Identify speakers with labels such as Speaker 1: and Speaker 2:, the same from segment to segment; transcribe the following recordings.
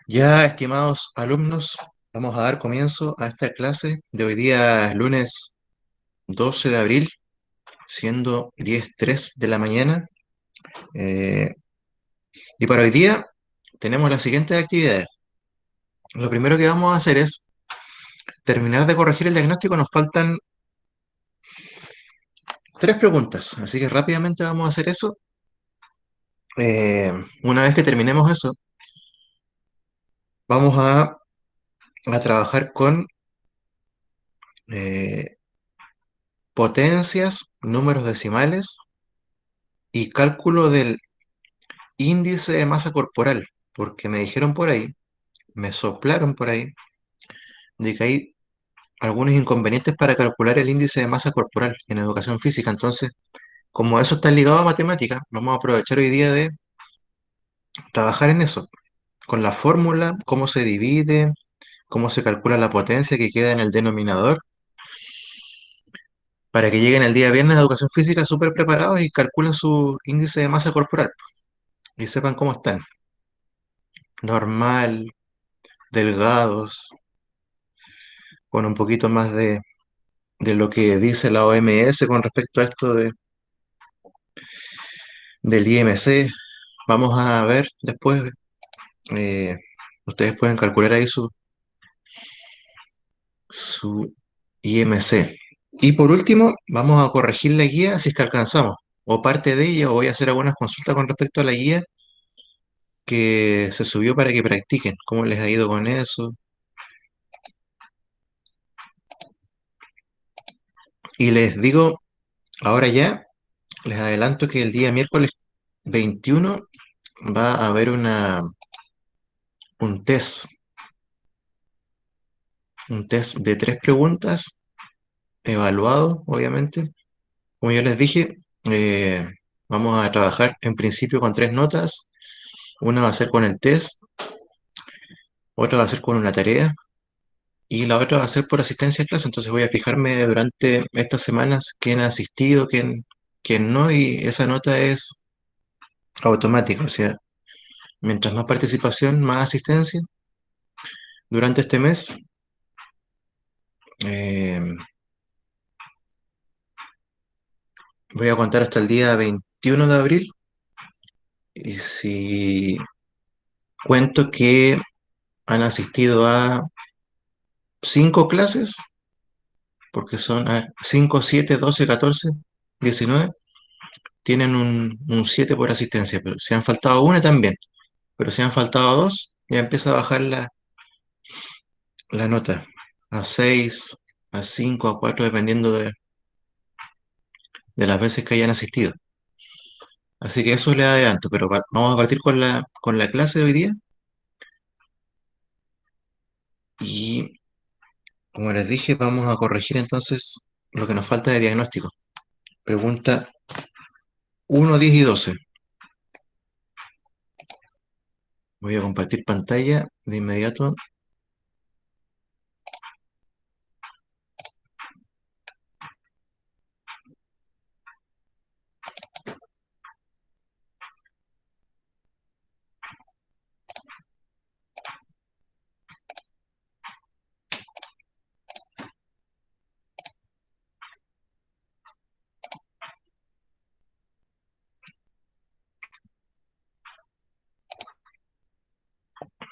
Speaker 1: Ya, estimados alumnos, vamos a dar comienzo a esta clase de hoy día, lunes 12 de abril, siendo 10:03 de la mañana. Eh, y para hoy día tenemos las siguientes actividades. Lo primero que vamos a hacer es terminar de corregir el diagnóstico. Nos faltan tres preguntas, así que rápidamente vamos a hacer eso. Eh, una vez que terminemos eso, vamos a trabajar con eh, potencias, números decimales y cálculo del índice de masa corporal, porque me dijeron por ahí, me soplaron por ahí, de que hay algunos inconvenientes para calcular el índice de masa corporal en educación física. Entonces, como eso está ligado a matemática, vamos a aprovechar hoy día de trabajar en eso, con la fórmula, cómo se divide, cómo se calcula la potencia que queda en el denominador, para que lleguen el día viernes a educación física súper preparados y calculen su índice de masa corporal y sepan cómo están. Normal, delgados, con un poquito más de lo que dice la OMS con respecto a esto del IMC. Vamos a ver después, eh, ustedes pueden calcular ahí su IMC. Y por último, vamos a corregir la guía si es que alcanzamos, o parte de ella, o voy a hacer algunas consultas con respecto a la guía que se subió para que practiquen, cómo les ha ido con eso. Y les digo, ahora ya, les adelanto que el día miércoles 21 va a haber un test un test de tres preguntas, evaluado, obviamente. Como yo les dije, vamos a trabajar en principio con tres notas. Una va a ser con el test, otra va a ser con una tarea y la otra va a ser por asistencia a clase. Entonces voy a fijarme durante estas semanas quién ha asistido, quién no, y esa nota es automática. O sea, mientras más participación, más asistencia durante este mes. eh, Voy a contar hasta el día 21 de abril. Y si cuento que han asistido a cinco clases, porque son 5, 7, 12, 14, 19, tienen un 7 por asistencia, pero si han faltado una también, pero si han faltado dos, ya empieza a bajar la nota a 6, a 5, a 4, dependiendo de las veces que hayan asistido. Así que eso le adelanto, pero vamos a partir con la clase de hoy día y, como les dije, vamos a corregir entonces lo que nos falta de diagnóstico. Pregunta 1, 10 y 12. Voy a compartir pantalla de inmediato.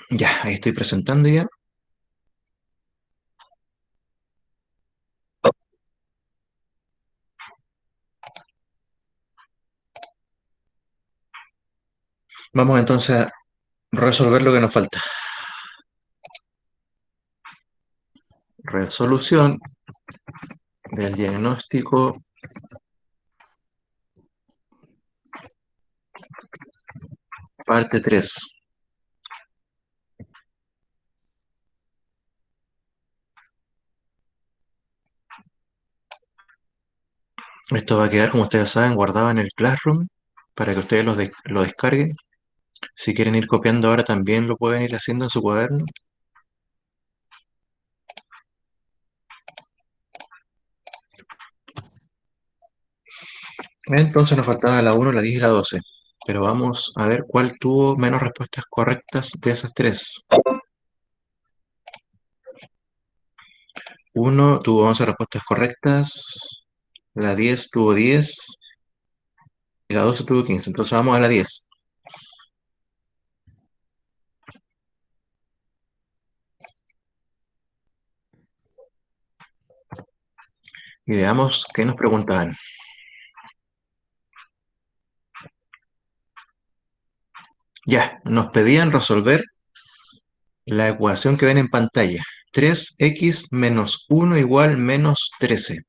Speaker 1: Ya, ahí estoy presentando ya. Vamos entonces a resolver lo que nos falta. Resolución del diagnóstico, parte 3. Esto va a quedar, como ustedes saben, guardado en el Classroom para que ustedes lo descarguen. Si quieren ir copiando ahora también lo pueden ir haciendo en su cuaderno. Entonces nos faltaba la 1, la 10 y la 12. pero vamos a ver cuál tuvo menos respuestas correctas de esas tres. Uno tuvo 11 respuestas correctas, la 10 tuvo 10 y la 12 tuvo 15. Entonces vamos a la 10 y veamos qué nos preguntaban. Ya, nos pedían resolver la ecuación que ven en pantalla. 3x menos 1 igual menos 13.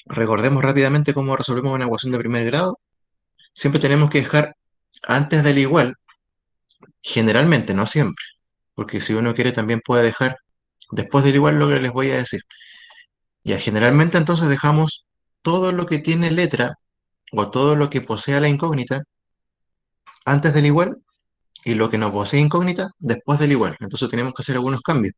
Speaker 1: Recordemos rápidamente cómo resolvemos una ecuación de primer grado. Siempre tenemos que dejar antes del igual, generalmente, no siempre, porque si uno quiere también puede dejar después del igual lo que les voy a decir. Ya, generalmente entonces dejamos todo lo que tiene letra o todo lo que posea la incógnita antes del igual y lo que no posee incógnita después del igual. Entonces tenemos que hacer algunos cambios.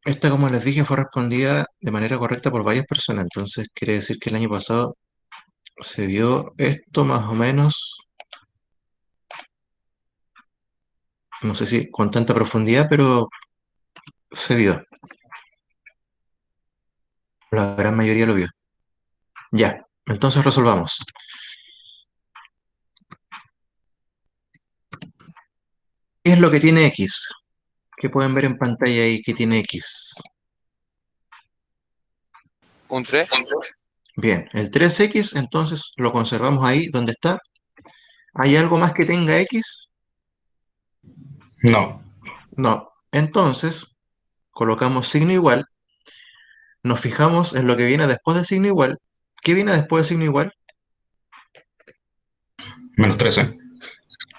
Speaker 1: Esta, como les dije, fue respondida de manera correcta por varias personas. Entonces quiere decir que el año pasado se vio esto más o menos, no sé si con tanta profundidad, pero se vio. La gran mayoría lo vio. Ya, entonces resolvamos. ¿Qué es lo que tiene X? ¿Qué pueden ver en pantalla ahí que tiene X?
Speaker 2: Un 3.
Speaker 1: Bien, el 3X entonces lo conservamos ahí donde está. ¿Hay algo más que tenga X?
Speaker 3: No,
Speaker 1: No. Entonces, colocamos signo igual, nos fijamos en lo que viene después del signo igual. ¿Qué viene después del signo igual?
Speaker 3: menos 13.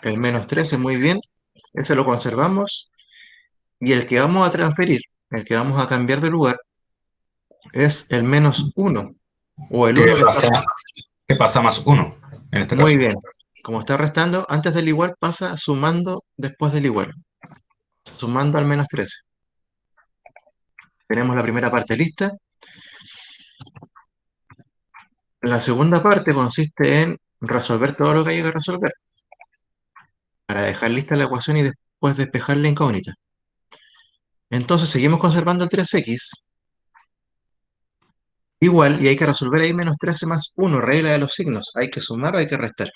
Speaker 1: El menos 13, muy bien. Ese lo conservamos. Y el que vamos a transferir, el que vamos a cambiar de lugar, es el menos uno o el
Speaker 3: ¿Qué
Speaker 1: uno que está.
Speaker 3: pasa? ¿Qué pasa más uno en este
Speaker 1: Muy
Speaker 3: caso?
Speaker 1: bien. Como está restando, antes del igual pasa sumando después del igual. Sumando al menos 13. Tenemos la primera parte lista. La segunda parte consiste en resolver todo lo que hay que resolver para dejar lista la ecuación y después despejar la incógnita. Entonces seguimos conservando el 3x igual y hay que resolver ahí menos 13 más 1, regla de los signos. Hay que sumar o hay que restar.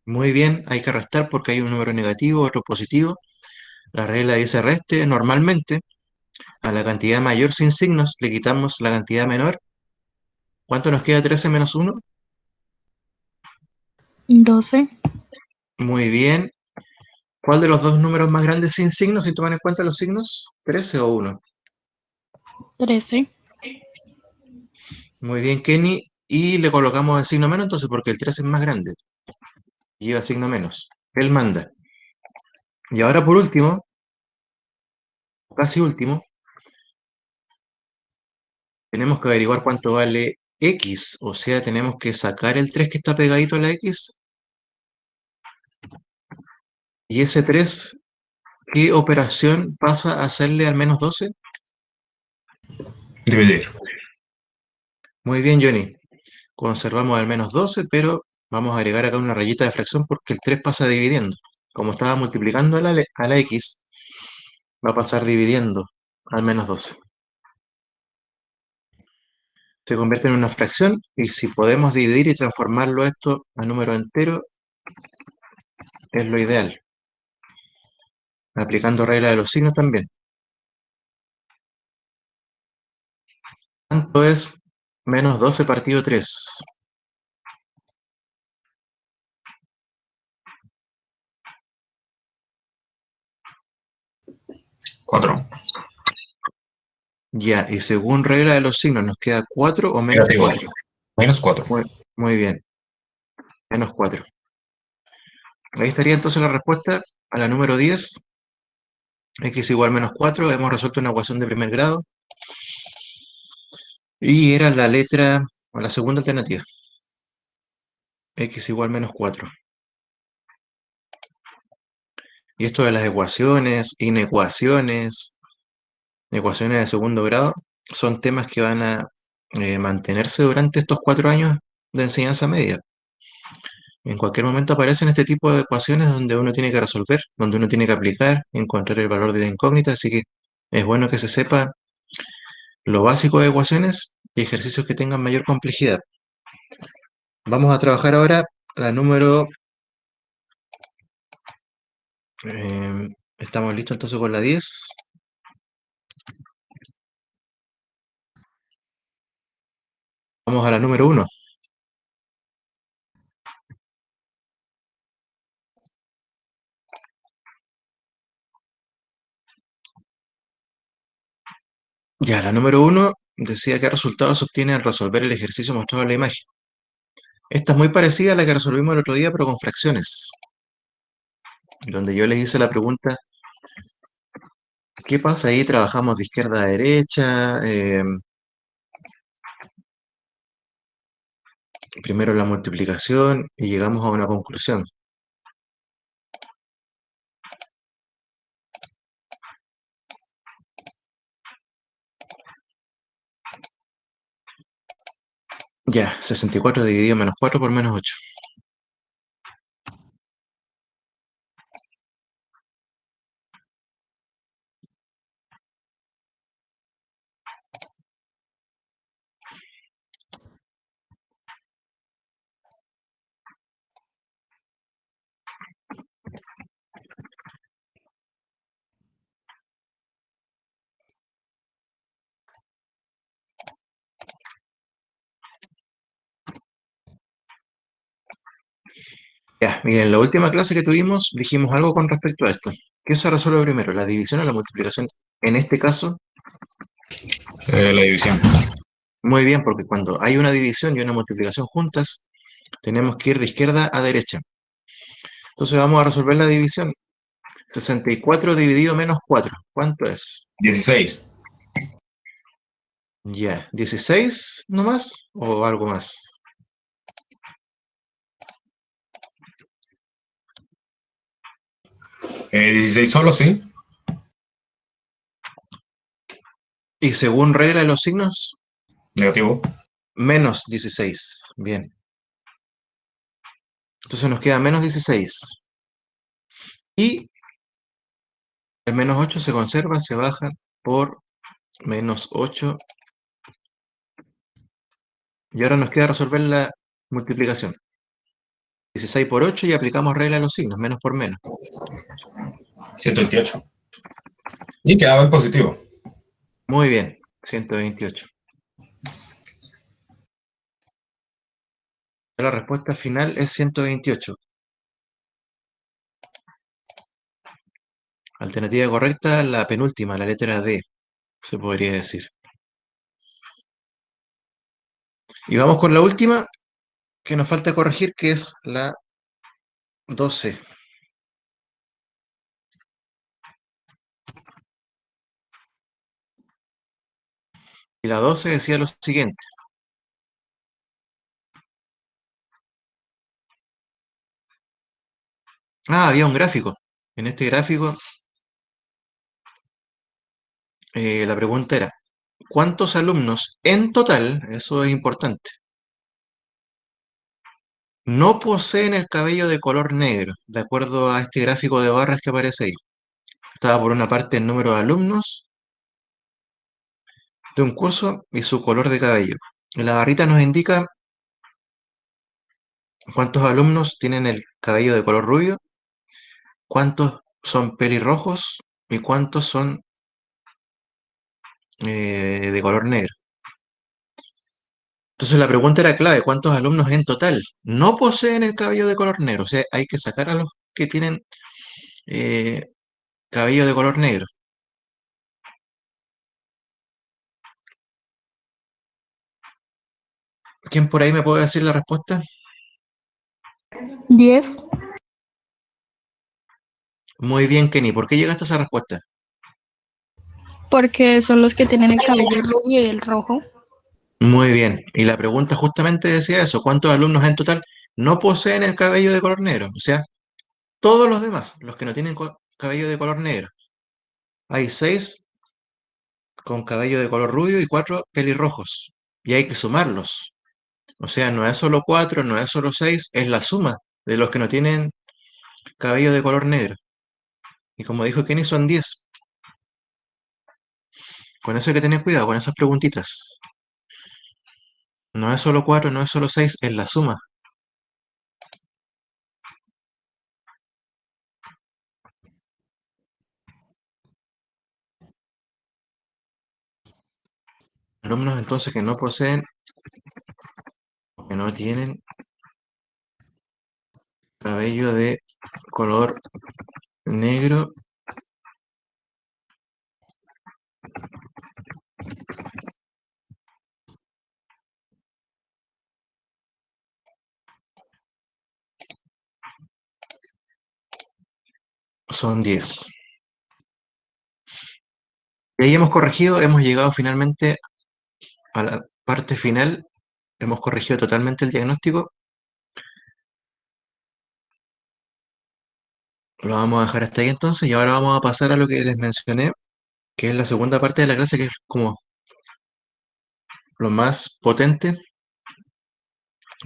Speaker 1: Muy bien, hay que restar porque hay un número negativo, otro positivo. La regla dice reste. Normalmente a la cantidad mayor sin signos le quitamos la cantidad menor. ¿Cuánto nos queda 13 menos 1?
Speaker 4: 12,
Speaker 1: Muy bien. ¿Cuál de los dos números más grandes sin signos, si toman en cuenta los signos? ¿13 o 1?
Speaker 4: 13,
Speaker 1: Muy bien, Kenny. Y le colocamos el signo menos entonces porque el 13 es más grande. Y lleva signo menos. Él manda. Y ahora por último, casi último, tenemos que averiguar cuánto vale X. O sea, tenemos que sacar el 3 que está pegadito a la X. Y ese 3, ¿qué operación pasa a hacerle al menos 12?
Speaker 3: Dividir.
Speaker 1: Muy bien, Johnny. Conservamos al menos 12, pero vamos a agregar acá una rayita de fracción porque el 3 pasa dividiendo. Como estaba multiplicando a la X, va a pasar dividiendo al menos 12. Se convierte en una fracción y si podemos dividir y transformarlo esto a número entero, es lo ideal. Aplicando regla de los signos también. ¿Cuánto es menos 12 partido 3?
Speaker 3: 4.
Speaker 1: Ya, y según regla de los signos, ¿nos queda 4 o menos
Speaker 3: Negativo.
Speaker 1: 4?
Speaker 3: Menos 4.
Speaker 1: Muy bien, menos 4. Ahí estaría entonces la respuesta a la número 10. X igual menos 4. Hemos resuelto una ecuación de primer grado. Y era la letra, o la segunda alternativa. X igual menos 4. Y esto de las ecuaciones, inecuaciones, ecuaciones de segundo grado, son temas que van a mantenerse durante estos 4 años de enseñanza media. En cualquier momento aparecen este tipo de ecuaciones donde uno tiene que resolver, donde uno tiene que aplicar, encontrar el valor de la incógnita, así que es bueno que se sepa lo básico de ecuaciones y ejercicios que tengan mayor complejidad. Vamos a trabajar ahora la número... estamos listos entonces con la 10. Vamos a la número 1. Ya, la número 1 decía qué resultados se obtiene al resolver el ejercicio mostrado en la imagen. Esta es muy parecida a la que resolvimos el otro día, pero con fracciones, donde yo les hice la pregunta, ¿qué pasa ahí? Trabajamos de izquierda a derecha, primero la multiplicación y llegamos a una conclusión. Ya, 64 dividido menos 4 por menos 8. Ya, y en la última clase que tuvimos dijimos algo con respecto a esto. ¿Qué se resuelve primero, la división o la multiplicación? En este caso,
Speaker 3: La división.
Speaker 1: muy bien, porque cuando hay una división y una multiplicación juntas, tenemos que ir de izquierda a derecha. Entonces vamos a resolver la división. 64 dividido menos 4. ¿Cuánto es?
Speaker 3: 16.
Speaker 1: Ya, 16 nomás o algo más.
Speaker 3: ¿16 solo, sí?
Speaker 1: Y según regla de los signos,
Speaker 3: Negativo.
Speaker 1: menos 16. Bien. Entonces nos queda menos 16. Y el menos 8 se conserva, se baja por menos 8. Y ahora nos queda resolver la multiplicación. 16 por 8 y aplicamos regla de los signos, menos por menos.
Speaker 3: 128. Y quedaba en positivo.
Speaker 1: Muy bien, 128. La respuesta final es 128. Alternativa correcta, la penúltima, la letra D, se podría decir. Y vamos con la última, que nos falta corregir, que es la 12. Y la 12 decía lo siguiente. Ah, había un gráfico. En este gráfico, la pregunta era, ¿cuántos alumnos en total, eso es importante, no poseen el cabello de color negro, de acuerdo a este gráfico de barras que aparece ahí? Estaba por una parte el número de alumnos de un curso y su color de cabello. La barrita nos indica cuántos alumnos tienen el cabello de color rubio, cuántos son pelirrojos y cuántos son de color negro. Entonces la pregunta era clave, ¿cuántos alumnos en total no poseen el cabello de color negro? O sea, hay que sacar a los que tienen eh, cabello de color negro. ¿Quién por ahí me puede decir la respuesta?
Speaker 4: 10.
Speaker 1: Muy bien, Kenny. ¿Por qué llegaste a esa respuesta?
Speaker 4: Porque son los que tienen el cabello rubio y el rojo.
Speaker 1: Muy bien. Y la pregunta justamente decía eso. ¿Cuántos alumnos en total no poseen el cabello de color negro? O sea, todos los demás, los que no tienen cabello de color negro. Hay 6 con cabello de color rubio y 4 pelirrojos. Y hay que sumarlos. O sea, no es solo 4, no es solo 6, es la suma de los que no tienen cabello de color negro. Y como dijo Kenny, son 10. Con eso hay que tener cuidado, con esas preguntitas. No es solo 4, no es solo 6, es la suma. Alumnos entonces que no poseen o que no tienen cabello de color negro son 10. Y ahí hemos corregido, hemos llegado finalmente a la parte final, hemos corregido totalmente el diagnóstico. Lo vamos a dejar hasta ahí entonces y ahora vamos a pasar a lo que les mencioné, que es la segunda parte de la clase, que es como lo más potente,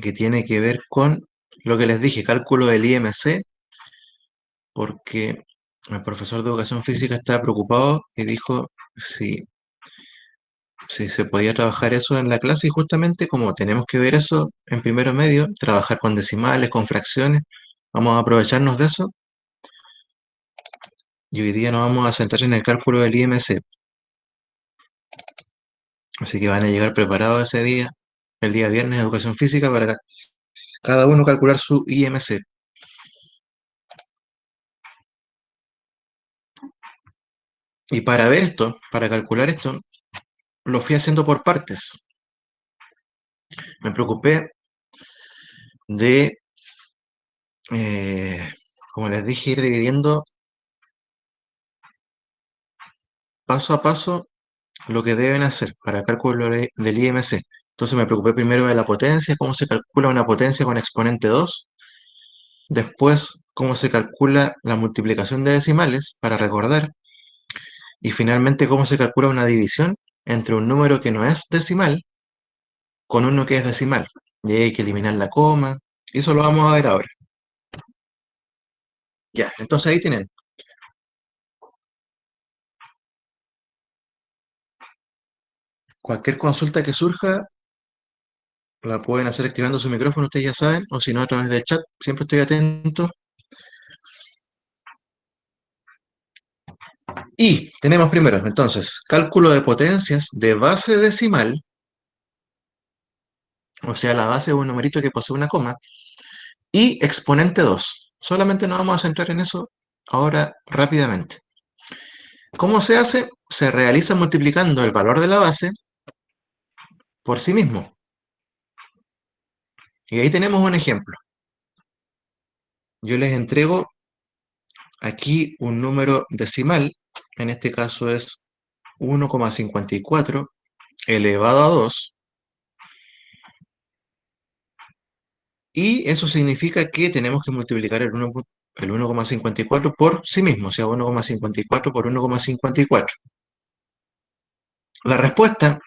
Speaker 1: que tiene que ver con lo que les dije, cálculo del IMC, porque el profesor de educación física estaba preocupado y dijo si se podía trabajar eso en la clase, y justamente como tenemos que ver eso en primero medio, trabajar con decimales, con fracciones, vamos a aprovecharnos de eso y hoy día nos vamos a centrar en el cálculo del IMC. Así que van a llegar preparados ese día, el día viernes de educación física, para cada uno calcular su IMC. Y para ver esto, para calcular esto, lo fui haciendo por partes. Me preocupé de, como les dije, ir dividiendo paso a paso lo que deben hacer para el cálculo del IMC. Entonces me preocupé primero de la potencia, cómo se calcula una potencia con exponente 2. Después, cómo se calcula la multiplicación de decimales, para recordar. Y finalmente, cómo se calcula una división entre un número que no es decimal con uno que es decimal. Y ahí hay que eliminar la coma. Y eso lo vamos a ver ahora. Ya, entonces ahí tienen. Cualquier consulta que surja, la pueden hacer activando su micrófono, ustedes ya saben, o si no, a través del chat. Siempre estoy atento. Y tenemos primero, entonces, cálculo de potencias de base decimal, o sea, la base es un numerito que posee una coma, y exponente 2. Solamente nos vamos a centrar en eso ahora rápidamente. ¿Cómo se hace? Se realiza multiplicando el valor de la base por sí mismo. Y ahí tenemos un ejemplo. Yo les entrego aquí un número decimal, en este caso es 1,54 elevado a 2, y eso significa que tenemos que multiplicar el 1,54 por sí mismo, o sea, 1,54 por 1,54. La respuesta,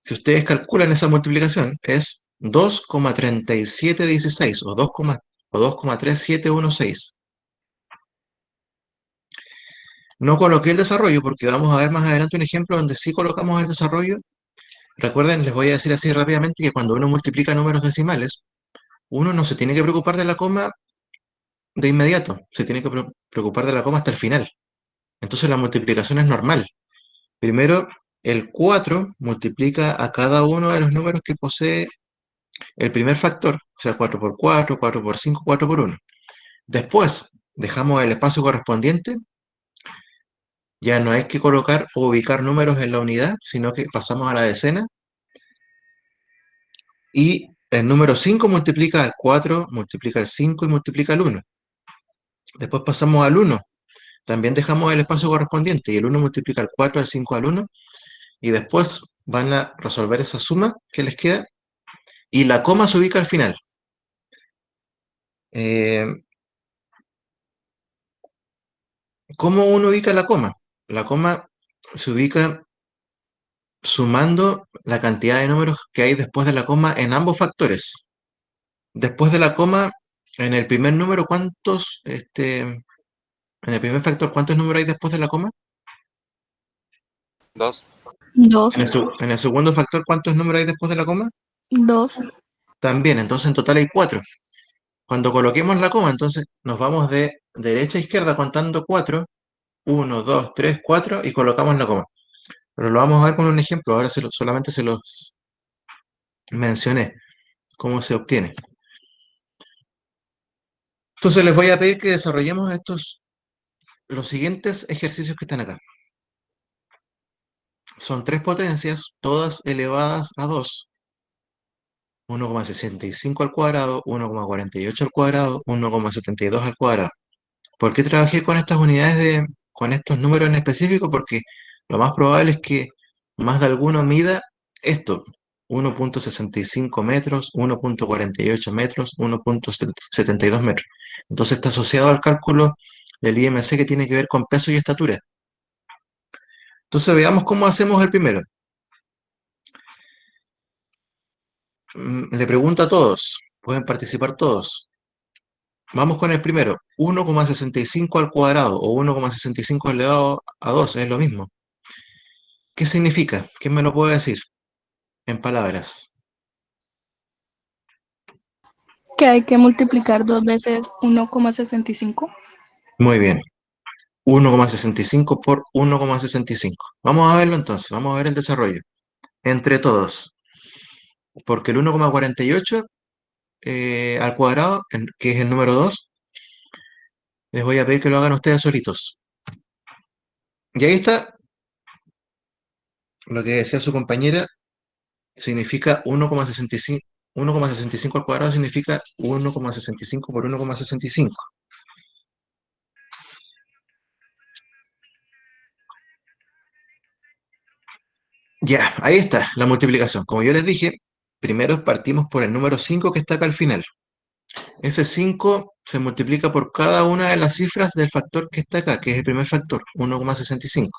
Speaker 1: si ustedes calculan esa multiplicación, es 2,3716 o 2,3716. No coloqué el desarrollo porque vamos a ver más adelante un ejemplo donde sí colocamos el desarrollo. Recuerden, les voy a decir así rápidamente que cuando uno multiplica números decimales, uno no se tiene que preocupar de la coma de inmediato, se tiene que preocupar de la coma hasta el final. Entonces la multiplicación es normal. Primero, el 4 multiplica a cada uno de los números que posee el primer factor, o sea, 4 por 4, 4 por 5, 4 por 1. Después, dejamos el espacio correspondiente. Ya no hay que colocar o ubicar números en la unidad, sino que pasamos a la decena. Y el número 5 multiplica al 4, multiplica al 5 y multiplica al 1. Después pasamos al 1. También dejamos el espacio correspondiente y el 1 multiplica al 4, al 5, al 1. Y después van a resolver esa suma que les queda y la coma se ubica al final. Eh, ¿Cómo uno ubica la coma? La coma se ubica sumando la cantidad de números que hay después de la coma en ambos factores. Después de la coma, en el primer número, en el primer factor, ¿cuántos números hay después de la coma?
Speaker 2: 2.
Speaker 1: En
Speaker 4: 2.
Speaker 1: en el segundo factor, ¿cuántos números hay después de la coma?
Speaker 4: 2.
Speaker 1: También, entonces en total hay 4. Cuando coloquemos la coma, entonces nos vamos de derecha a izquierda contando 4, 1, 2, 3, 4 y colocamos la coma. Pero lo vamos a ver con un ejemplo, ahora solamente se los mencioné, cómo se obtiene. Entonces les voy a pedir que desarrollemos los siguientes ejercicios que están acá. Son 3 potencias, todas elevadas a 2. 1,65 al cuadrado, 1,48 al cuadrado, 1,72 al cuadrado. ¿Por qué trabajé con estas con estos números en específico? Porque lo más probable es que más de alguno mida esto: 1,65 metros, 1,48 metros, 1,72 metros. Entonces está asociado al cálculo del IMC que tiene que ver con peso y estatura. Entonces veamos cómo hacemos el primero. Le pregunto a todos, pueden participar todos. Vamos con el primero, 1,65 al cuadrado o 1,65 elevado a 2, es lo mismo. ¿Qué significa? ¿Quién me lo puede decir en palabras?
Speaker 4: Que hay que multiplicar 2 veces 1,65.
Speaker 1: Muy bien, 1,65 por 1,65. Vamos a verlo entonces, vamos a ver el desarrollo. Entre todos, porque el 1,48 al cuadrado, que es el número 2, les voy a pedir que lo hagan ustedes solitos. Y ahí está lo que decía su compañera, significa 1,65. 1,65 al cuadrado significa 1,65 por 1,65. Ya, ahí está la multiplicación. Como yo les dije, primero partimos por el número 5 que está acá al final. Ese 5 se multiplica por cada una de las cifras del factor que está acá, que es el primer factor, 1,65.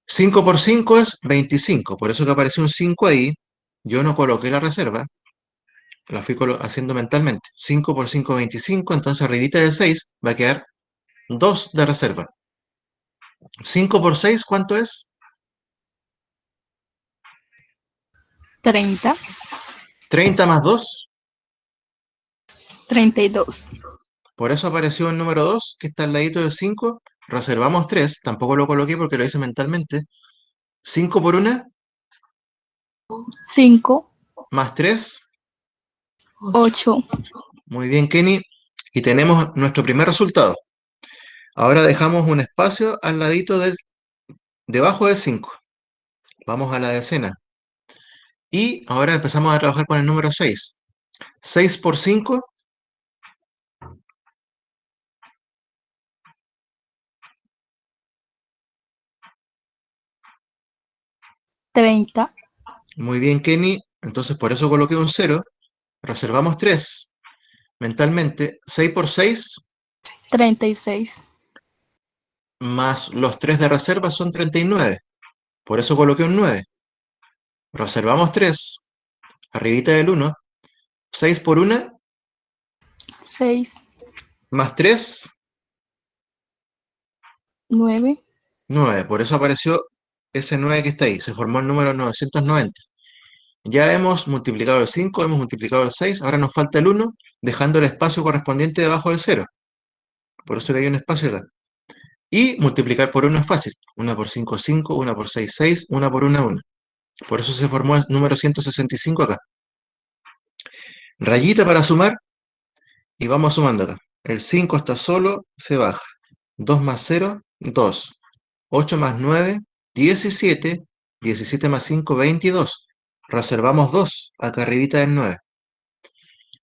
Speaker 1: 5 por 5 es 25, por eso que apareció un 5 ahí. Yo no coloqué la reserva, la fui haciendo mentalmente. 5 por 5, 25, entonces arribita de 6 va a quedar 2 de reserva. 5 por 6, ¿cuánto es?
Speaker 4: 30.
Speaker 1: 30 más 2.
Speaker 4: 32.
Speaker 1: Por eso apareció el número 2, que está al ladito del 5. Reservamos 3, tampoco lo coloqué porque lo hice mentalmente. 5 por 1,
Speaker 4: 5.
Speaker 1: más 3.
Speaker 4: 8.
Speaker 1: Muy bien, Kenny. Y tenemos nuestro primer resultado. Ahora dejamos un espacio al ladito debajo del 5. Vamos a la decena. Y ahora empezamos a trabajar con el número 6. 6 por 5,
Speaker 4: 30.
Speaker 1: muy bien, Kenny. Entonces por eso coloqué un 0. Reservamos 3. Mentalmente, 6 por 6
Speaker 4: 36.
Speaker 1: más los 3 de reserva son 39. Por eso coloqué un 9. Reservamos 3. Arribita del 1. 6 por 1
Speaker 4: 6.
Speaker 1: más 3,
Speaker 4: 9.
Speaker 1: 9. Por eso apareció ese 9 que está ahí. Se formó el número 990. Ya hemos multiplicado el 5, hemos multiplicado el 6. Ahora nos falta el 1, dejando el espacio correspondiente debajo del 0. Por eso que hay un espacio acá. Y multiplicar por 1 es fácil. 1 por 5, 5. 1 por 6, 6. 1 por 1, 1. Por eso se formó el número 165 acá. Rayita para sumar y vamos sumando acá. El 5 está solo, se baja. 2 más 0, 2. 8 más 9, 17. 17 más 5, 22. Reservamos 2 acá arribita del 9.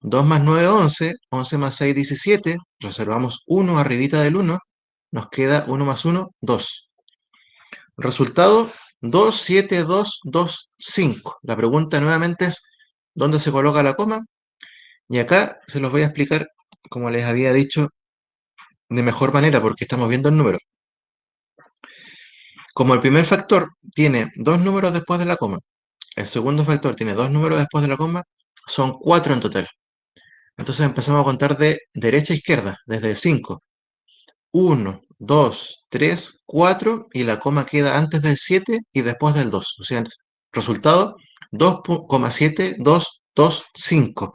Speaker 1: 2 más 9, 11. 11 más 6, 17. Reservamos 1 arribita del 1. Nos queda 1 más 1, 2. Resultado, 2, 7, 2, 2, 5. La pregunta nuevamente es, ¿dónde se coloca la coma? Y acá se los voy a explicar, como les había dicho, de mejor manera, porque estamos viendo el número. Como el primer factor tiene dos números después de la coma, el segundo factor tiene dos números después de la coma, son 4 en total. Entonces empezamos a contar de derecha a izquierda, desde el 5. 1, 2, 3, 4 y la coma queda antes del 7 y después del 2. O sea, resultado 2,7225.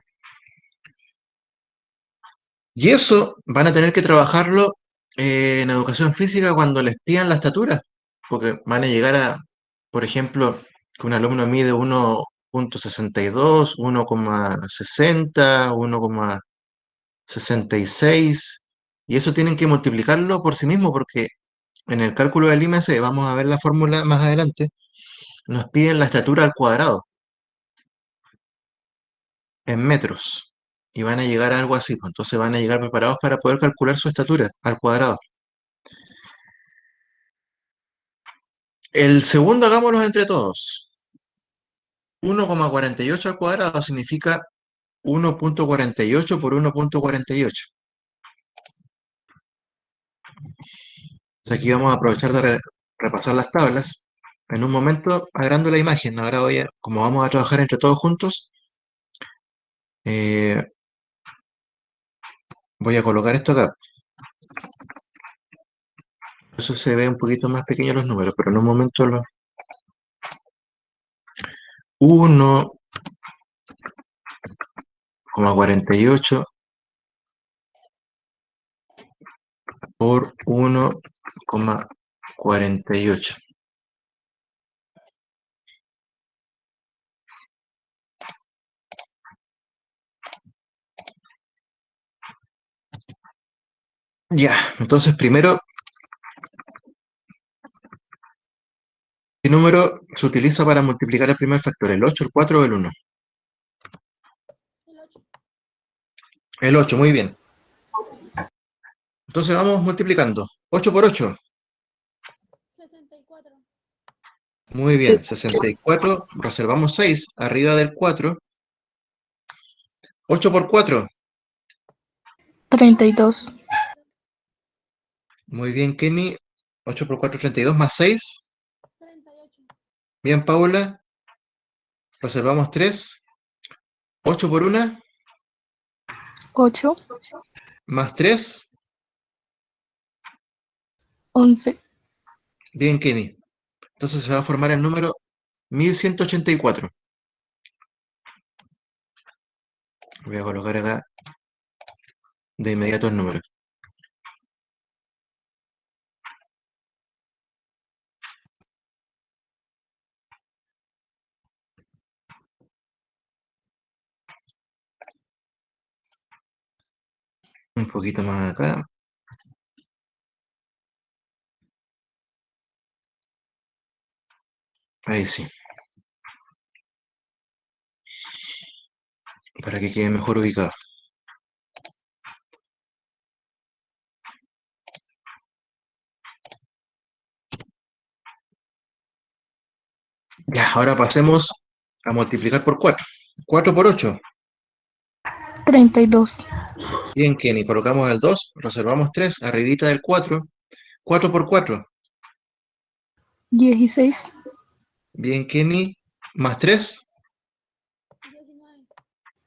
Speaker 1: Y eso van a tener que trabajarlo en educación física cuando les pidan la estatura, porque van a llegar a, por ejemplo, que un alumno mide 1,62, 1,60, 1,66, y eso tienen que multiplicarlo por sí mismo, porque en el cálculo del IMC, vamos a ver la fórmula más adelante, nos piden la estatura al cuadrado, en metros, y van a llegar a algo así, pues, entonces van a llegar preparados para poder calcular su estatura al cuadrado. El segundo hagámoslo entre todos. 1,48 al cuadrado significa 1,48 por 1,48. Aquí vamos a aprovechar de repasar las tablas. En un momento agrando la imagen. Ahora como vamos a trabajar entre todos juntos, eh, voy a colocar esto acá. Eso se ve un poquito más pequeño los números, pero en un momento los 1,48 por 1,48. Ya, entonces primero, ¿qué número se utiliza para multiplicar el primer factor? ¿El 8, el 4 o el 1? El 8, muy bien. Entonces vamos multiplicando. 8 por 8.
Speaker 2: 64.
Speaker 1: Muy bien, 64. Reservamos 6 arriba del 4. 8 por 4.
Speaker 4: 32.
Speaker 1: Muy bien, Kenny. 8 por 4, 32 más 6.
Speaker 2: 38.
Speaker 1: Bien, Paula. Reservamos 3. 8 por 1
Speaker 4: 8.
Speaker 1: más 3.
Speaker 4: 11.
Speaker 1: Bien, Kenny. Entonces se va a formar el número 1184. Voy a colocar acá de inmediato el número. Un poquito más acá. Ahí sí. Para que quede mejor ubicado. Ya, ahora pasemos a multiplicar por 4. 4 por 8.
Speaker 4: 32.
Speaker 1: Bien, Kenny, colocamos el 2, reservamos 3, arribita del 4. 4 por 4.
Speaker 4: 16.
Speaker 1: Bien, Kenny, más 3.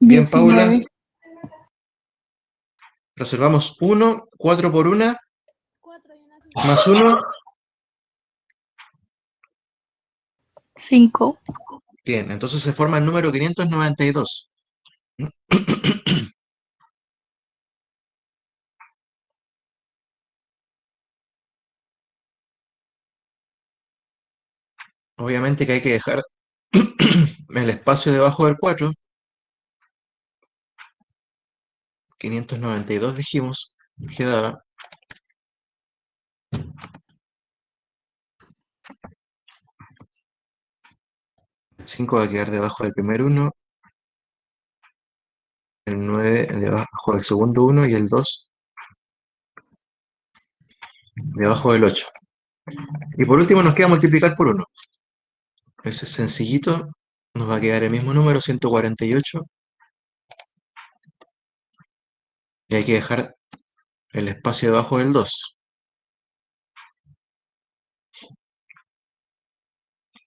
Speaker 2: 19.
Speaker 1: Bien, Paula,
Speaker 4: 19.
Speaker 1: reservamos 1. 4 por 1,
Speaker 2: 4 y una
Speaker 1: más 1.
Speaker 4: 5.
Speaker 1: Bien, entonces se forma el número 592. Obviamente que hay que dejar el espacio debajo del 4. 592 dijimos, quedaba. 5 va a quedar debajo del primer 1, el 9 debajo del segundo 1 y el 2 debajo del 8. Y por último nos queda multiplicar por 1. Ese es sencillito. Nos va a quedar el mismo número, 148. Y hay que dejar el espacio debajo del 2.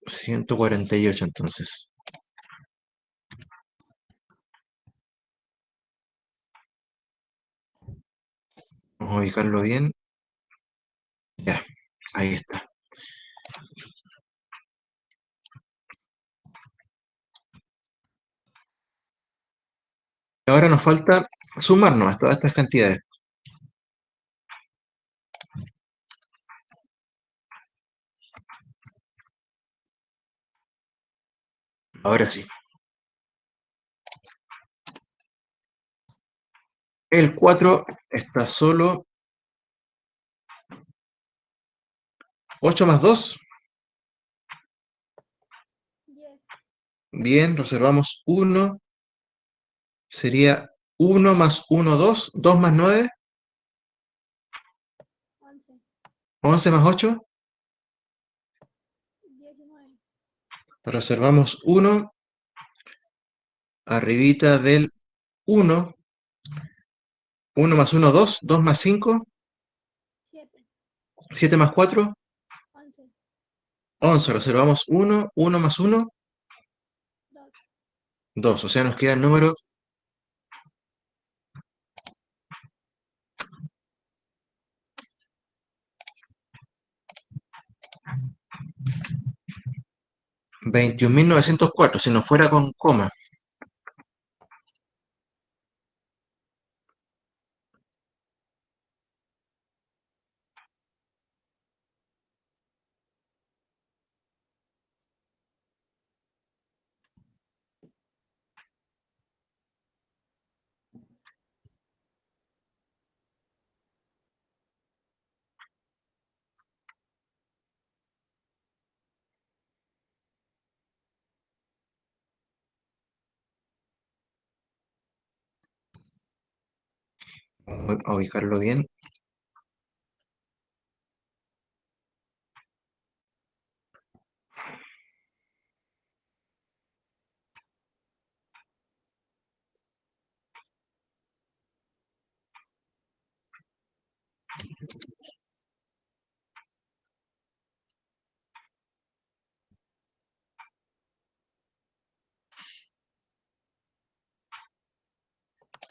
Speaker 1: 148 entonces. Vamos a ubicarlo bien. Ya, ahí está. Ahora nos falta sumarnos a todas estas cantidades. Ahora sí. El 4 está solo. 8 más 2.
Speaker 2: 10,
Speaker 1: Bien, reservamos 1. Sería 1 más 1, 2. 2 más 9.
Speaker 2: 11,
Speaker 1: 11 más 8.
Speaker 2: 19,
Speaker 1: Reservamos 1. Arribita del 1. 1 más 1, 2. 2 más 5.
Speaker 2: 7,
Speaker 1: 7 más 4.
Speaker 2: 11,
Speaker 1: 11. Reservamos 1. 1 más 1.
Speaker 2: 2,
Speaker 1: 2. O sea, nos queda el número 21.904. Si no fuera con coma. Vamos a ubicarlo bien.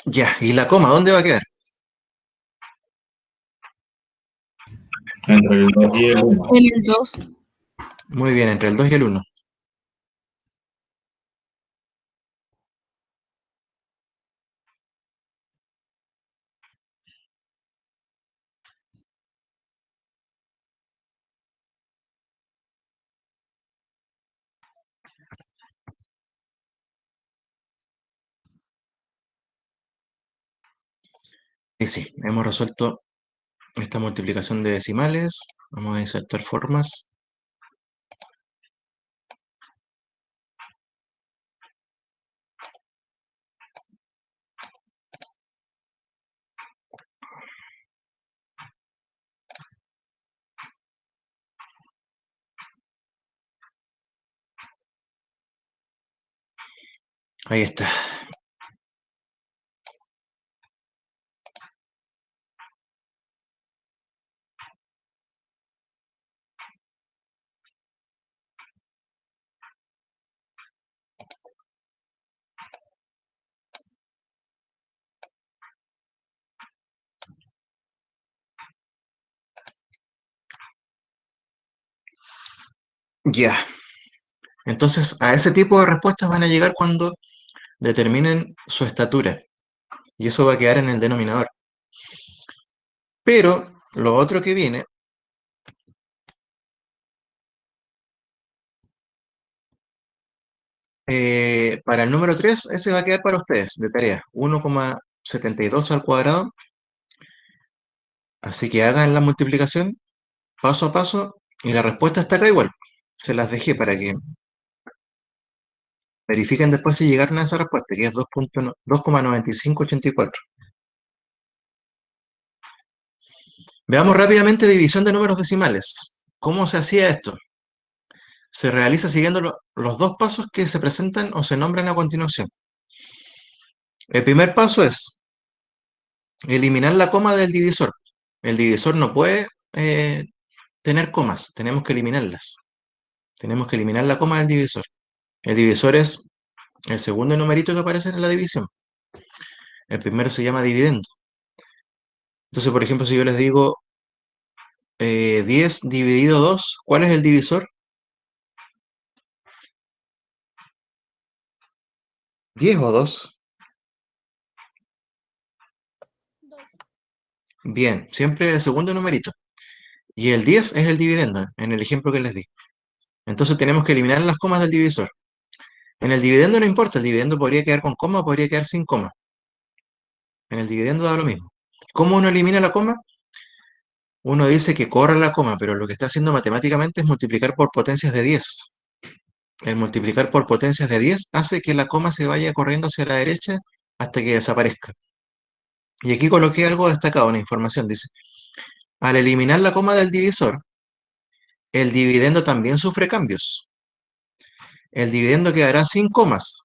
Speaker 1: Ya, ¿y la coma dónde va a quedar?
Speaker 3: Entre el 2 y el 1.
Speaker 4: En el 2.
Speaker 1: Muy bien, entre el 2 y el 1. Y sí, hemos resuelto esta multiplicación de decimales. Vamos a insertar formas. Ahí está. Ya. Entonces, a ese tipo de respuestas van a llegar cuando determinen su estatura. Y eso va a quedar en el denominador. Pero lo otro que viene, para el número 3, ese va a quedar para ustedes de tarea. 1,72 al cuadrado. Así que hagan la multiplicación paso a paso y la respuesta está acá igual. Se las dejé para que verifiquen después si llegaron a esa respuesta, que es 2,9584. Veamos rápidamente división de números decimales. ¿Cómo se hacía esto? se realiza siguiendo los dos pasos que se presentan o se nombran a continuación. El primer paso es eliminar la coma del divisor. El divisor no puede tener comas, tenemos que eliminarlas. Tenemos que eliminar la coma del divisor. El divisor es el segundo numerito que aparece en la división. El primero se llama dividendo. Entonces, por ejemplo, si yo les digo 10 dividido 2, ¿cuál es el divisor? 10 o 2.
Speaker 2: 2.
Speaker 1: Bien, siempre el segundo numerito. Y el 10 es el dividendo, en el ejemplo que les di. Entonces tenemos que eliminar las comas del divisor. En el dividendo no importa, el dividendo podría quedar con coma o podría quedar sin coma. En el dividendo da lo mismo. ¿Cómo uno elimina la coma? Uno dice que corre la coma, pero lo que está haciendo matemáticamente es multiplicar por potencias de 10. El multiplicar por potencias de 10 hace que la coma se vaya corriendo hacia la derecha hasta que desaparezca. Y aquí coloqué algo destacado, una información. Dice, al eliminar la coma del divisor, el dividendo también sufre cambios. El dividendo quedará sin comas,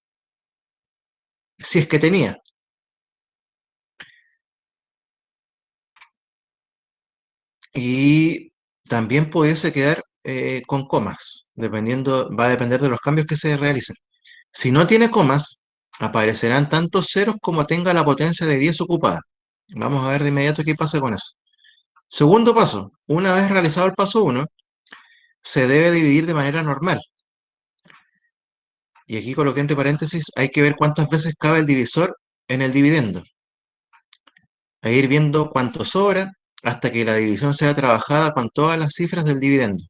Speaker 1: si es que tenía. Y también pudiese quedar con comas, va a depender de los cambios que se realicen. Si no tiene comas, aparecerán tantos ceros como tenga la potencia de 10 ocupada. Vamos a ver de inmediato qué pasa con eso. Segundo paso, una vez realizado el paso 1, se debe dividir de manera normal. Y aquí coloqué entre paréntesis, hay que ver cuántas veces cabe el divisor en el dividendo. A ir viendo cuánto sobra hasta que la división sea trabajada con todas las cifras del dividendo.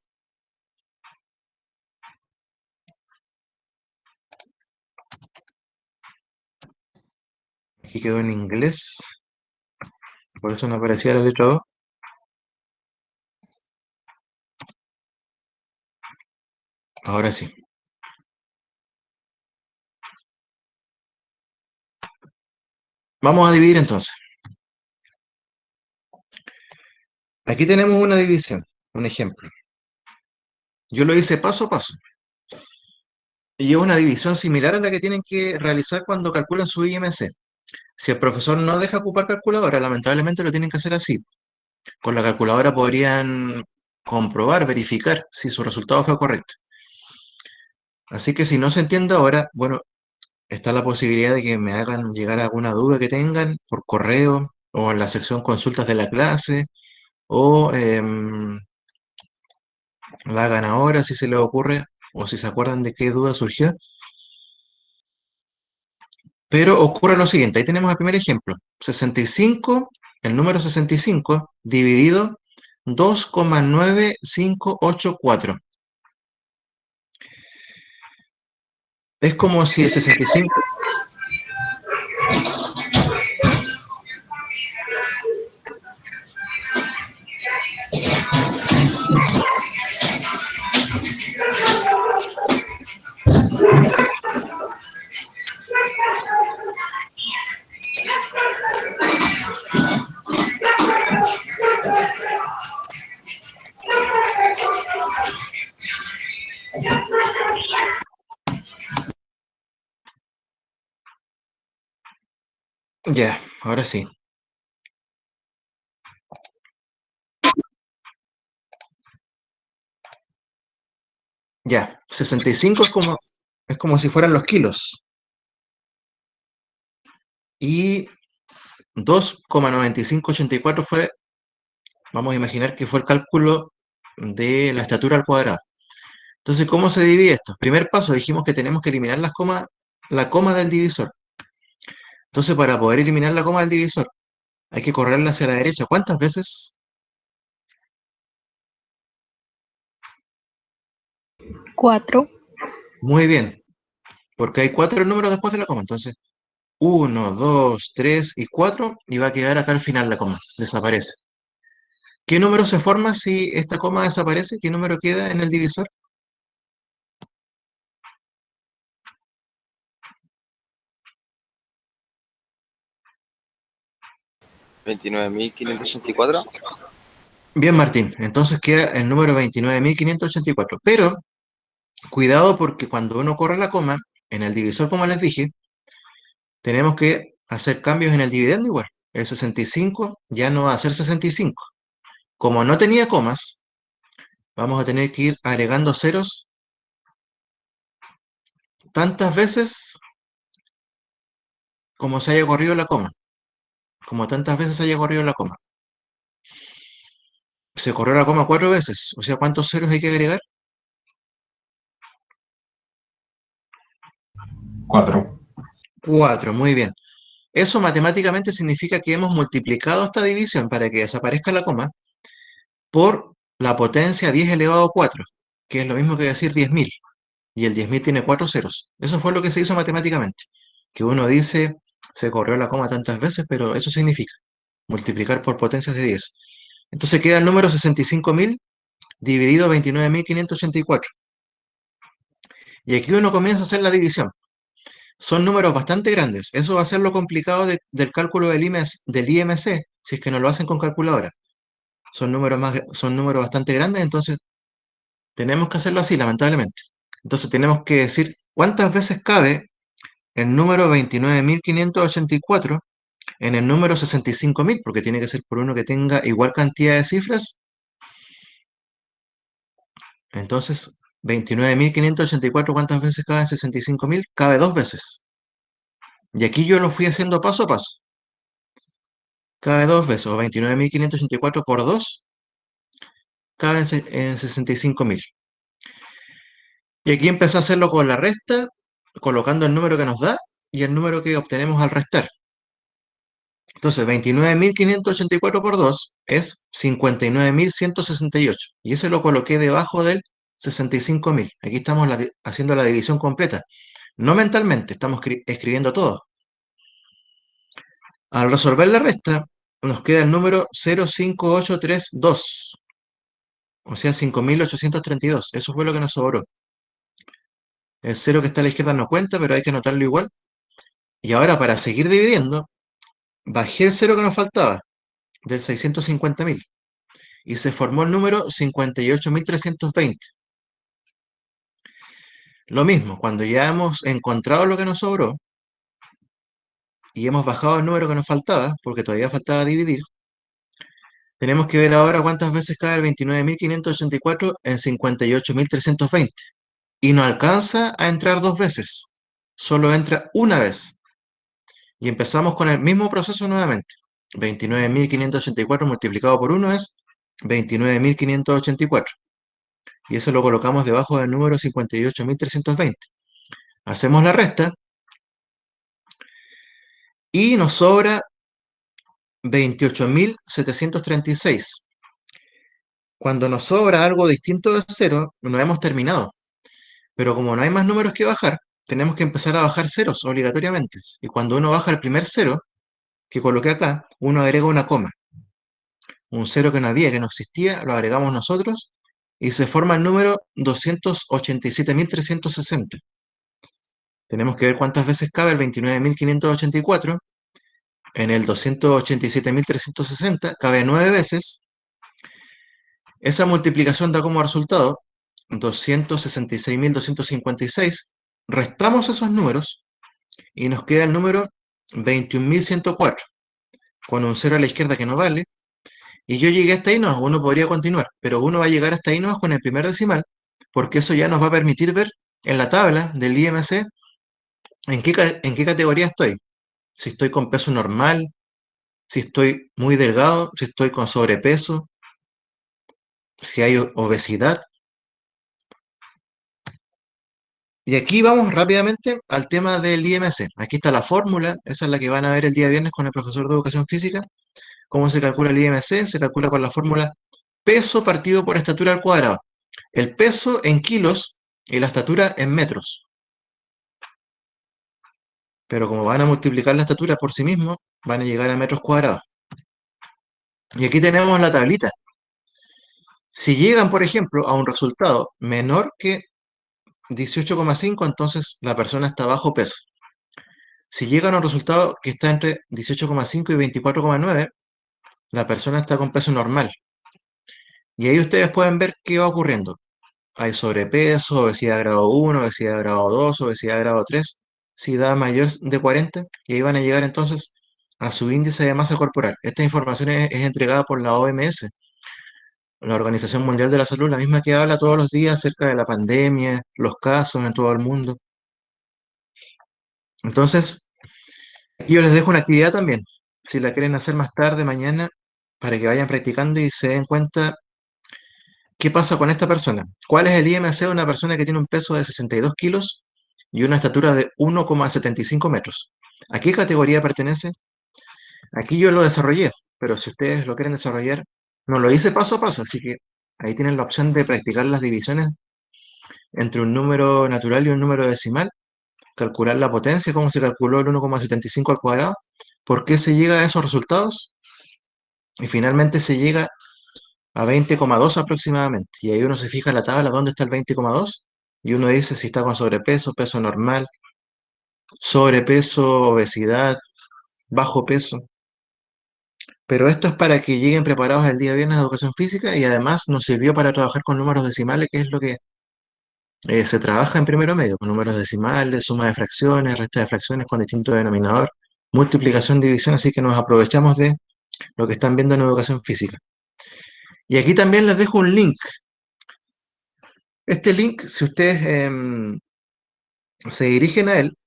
Speaker 1: Aquí quedó en inglés, por eso no aparecía la letra O. Ahora sí. Vamos a dividir entonces. Aquí tenemos una división, un ejemplo. Yo lo hice paso a paso. Y es una división similar a la que tienen que realizar cuando calculan su IMC. Si el profesor no deja ocupar calculadora, lamentablemente lo tienen que hacer así. Con la calculadora podrían comprobar, verificar si su resultado fue correcto. Así que si no se entiende ahora, bueno, está la posibilidad de que me hagan llegar alguna duda que tengan por correo o en la sección consultas de la clase o la hagan ahora si se les ocurre o si se acuerdan de qué duda surgió. Pero ocurre lo siguiente, ahí tenemos el primer ejemplo. 65, el número 65 dividido 2,9584. Es como si el 65... Ya, ahora sí. Ya, 65 es como si fueran los kilos. Y 2,9584 fue, vamos a imaginar que fue el cálculo de la estatura al cuadrado. Entonces, ¿cómo se divide esto? Primer paso, dijimos que tenemos que eliminar la coma del divisor. Entonces, para poder eliminar la coma del divisor, hay que correrla hacia la derecha. ¿Cuántas veces?
Speaker 4: 4.
Speaker 1: Muy bien, porque hay 4 números después de la coma. Entonces, 1, 2, 3 y 4, y va a quedar acá al final la coma. Desaparece. ¿Qué número se forma si esta coma desaparece? ¿Qué número queda en el divisor?
Speaker 5: 29.584.
Speaker 1: Bien, Martín. Entonces queda el número 29.584. Pero Cuidado porque cuando uno corre la coma, en el divisor, como les dije, tenemos que hacer cambios en el dividendo igual. El 65 ya no va a ser 65. Como no tenía comas, vamos a tener que ir agregando ceros tantas veces como se haya corrido la coma. Como tantas veces se haya corrido la coma. Se corrió la coma 4 veces. O sea, ¿cuántos ceros hay que agregar?
Speaker 3: 4.
Speaker 1: 4, muy bien. Eso matemáticamente significa que hemos multiplicado esta división para que desaparezca la coma por la potencia 10 elevado a 4, que es lo mismo que decir 10.000. Y el 10.000 tiene 4 ceros. Eso fue lo que se hizo matemáticamente. Que uno dice, se corrió la coma tantas veces, pero eso significa multiplicar por potencias de 10. Entonces queda el número 65.000 dividido 29.584. Y aquí uno comienza a hacer la división. Son números bastante grandes. Eso va a ser lo complicado del cálculo del IMC, si es que no lo hacen con calculadora. Son números bastante grandes, entonces tenemos que hacerlo así, lamentablemente. Entonces tenemos que decir cuántas veces cabe el número 29.584 en el número 65.000, porque tiene que ser por uno que tenga igual cantidad de cifras. Entonces, 29.584, ¿cuántas veces cabe en 65.000? Cabe 2 veces. Y aquí yo lo fui haciendo paso a paso. Cabe 2 veces, o 29.584 por 2, cabe en 65.000. Y aquí empecé a hacerlo con la resta, colocando el número que nos da y el número que obtenemos al restar. Entonces, 29.584 por 2 es 59.168. Y ese lo coloqué debajo del 65.000. Aquí estamos haciendo la división completa. No mentalmente, estamos escribiendo todo. Al resolver la resta, nos queda el número 05832. O sea, 5.832. Eso fue lo que nos sobró. El cero que está a la izquierda no cuenta, pero hay que anotarlo igual. Y ahora, para seguir dividiendo, bajé el cero que nos faltaba, del 650.000. Y se formó el número 58.320. Lo mismo, cuando ya hemos encontrado lo que nos sobró y hemos bajado el número que nos faltaba, porque todavía faltaba dividir, tenemos que ver ahora cuántas veces cae el 29.584 en 58.320. Y no alcanza a entrar 2 veces, solo entra una vez. Y empezamos con el mismo proceso nuevamente. 29.584 multiplicado por 1 es 29.584. Y eso lo colocamos debajo del número 58.320. Hacemos la resta y nos sobra 28.736. Cuando nos sobra algo distinto de cero, no hemos terminado. Pero como no hay más números que bajar, tenemos que empezar a bajar ceros obligatoriamente. Y cuando uno baja el primer cero, que coloqué acá, uno agrega una coma. Un cero que no había, que no existía, lo agregamos nosotros y se forma el número 287.360. Tenemos que ver cuántas veces cabe el 29.584. En el 287.360 cabe 9 veces. Esa multiplicación da como resultado 266.256. Restamos esos números y nos queda el número 21.104, con un 0 a la izquierda que no vale. Y yo llegué hasta ahí nomás, uno podría continuar, pero uno va a llegar hasta ahí nomás con el primer decimal, porque eso ya nos va a permitir ver en la tabla del IMC en qué categoría estoy. Si estoy con peso normal, si estoy muy delgado, si estoy con sobrepeso, si hay obesidad. Y aquí vamos rápidamente al tema del IMC. Aquí está la fórmula, esa es la que van a ver el día viernes con el profesor de educación física. ¿Cómo se calcula el IMC? Se calcula con la fórmula peso partido por estatura al cuadrado. El peso en kilos y la estatura en metros. Pero como van a multiplicar la estatura por sí mismo, van a llegar a metros cuadrados. Y aquí tenemos la tablita. Si llegan, por ejemplo, a un resultado menor que 18,5, entonces la persona está bajo peso. Si llegan a un resultado que está entre 18,5 y 24,9, la persona está con peso normal. Y ahí ustedes pueden ver qué va ocurriendo. hay sobrepeso, obesidad grado 1, obesidad grado 2, obesidad grado 3, si da mayor de 40, y ahí van a llegar entonces a su índice de masa corporal. Esta información es entregada por la OMS, la Organización Mundial de la Salud, la misma que habla todos los días acerca de la pandemia, los casos en todo el mundo. Entonces, yo les dejo una actividad también, si la quieren hacer más tarde, mañana, para que vayan practicando y se den cuenta qué pasa con esta persona. ¿Cuál es el IMC de una persona que tiene un peso de 62 kilos y una estatura de 1,75 metros? ¿A qué categoría pertenece? Aquí yo lo desarrollé, pero si ustedes lo quieren desarrollar, no lo hice paso a paso, así que ahí tienen la opción de practicar las divisiones entre un número natural y un número decimal, calcular la potencia, cómo se calculó el 1,75 al cuadrado, por qué se llega a esos resultados, y finalmente se llega a 20,2 aproximadamente. Y ahí uno se fija en la tabla dónde está el 20,2 y uno dice si está con sobrepeso, peso normal, sobrepeso, obesidad, bajo peso. Pero esto es para que lleguen preparados el día viernes de educación física y además nos sirvió para trabajar con números decimales, que es lo que se trabaja en primero medio, con números decimales, suma de fracciones, resta de fracciones con distinto denominador, multiplicación, división, así que nos aprovechamos de lo que están viendo en educación física. Y aquí también les dejo un link. Este link, si ustedes se dirigen a él,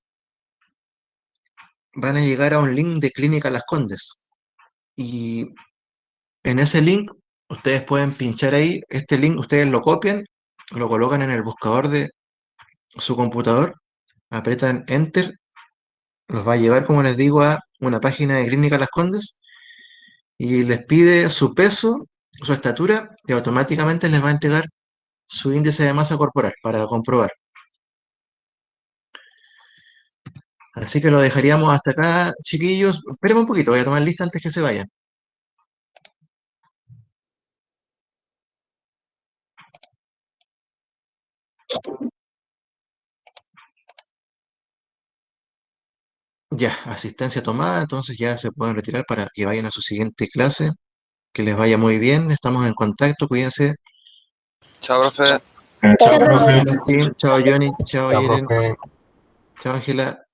Speaker 1: van a llegar a un link de Clínica Las Condes. Y en ese link, ustedes pueden pinchar ahí. Este link, ustedes lo copian, lo colocan en el buscador de su computador, aprietan Enter, los va a llevar, como les digo, a una página de Clínica Las Condes y les pide su peso, su estatura, y automáticamente les va a entregar su índice de masa corporal para comprobar. Así que lo dejaríamos hasta acá, chiquillos. Espérenme un poquito, voy a tomar lista antes que se vayan. Ya, asistencia tomada, entonces ya se pueden retirar para que vayan a su siguiente clase. Que les vaya muy bien, estamos en contacto, cuídense.
Speaker 5: Chao, profe.
Speaker 3: Chao,
Speaker 1: Chao,
Speaker 3: profe.
Speaker 1: Agustín. Chao, Johnny. Chao,
Speaker 6: Chao,
Speaker 1: Irene.
Speaker 6: profe.
Speaker 1: Chao, Ángela.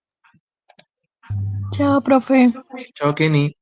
Speaker 4: Chao, profe.
Speaker 1: Chao, Kenny.